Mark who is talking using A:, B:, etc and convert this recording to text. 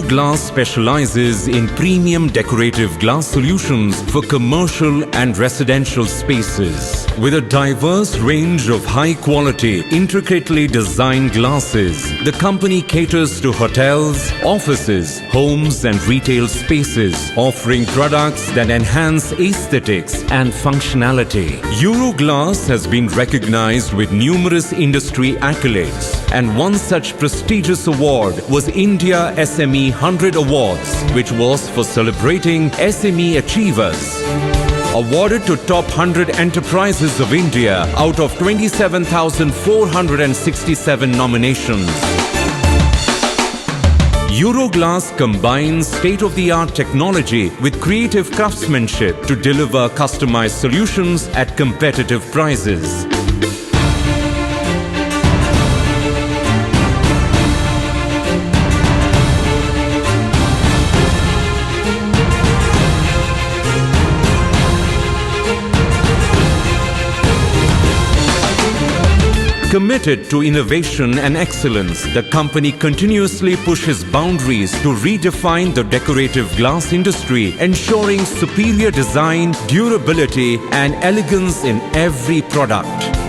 A: Euroglass specializes in premium decorative glass solutions for commercial and residential spaces. With a diverse range of high-quality, intricately designed glasses, the company caters to hotels, offices, homes and retail spaces, offering products that enhance aesthetics and functionality. Euroglass has been recognized with numerous industry accolades, and one such prestigious award was India SME 100 Awards, which was for celebrating SME achievers. Awarded to top 100 enterprises of India out of 27,467 nominations. Euroglass combines state-of-the-art technology with creative craftsmanship to deliver customized solutions at competitive prices. Committed to innovation and excellence, the company continuously pushes boundaries to redefine the decorative glass industry, ensuring superior design, durability, and elegance in every product.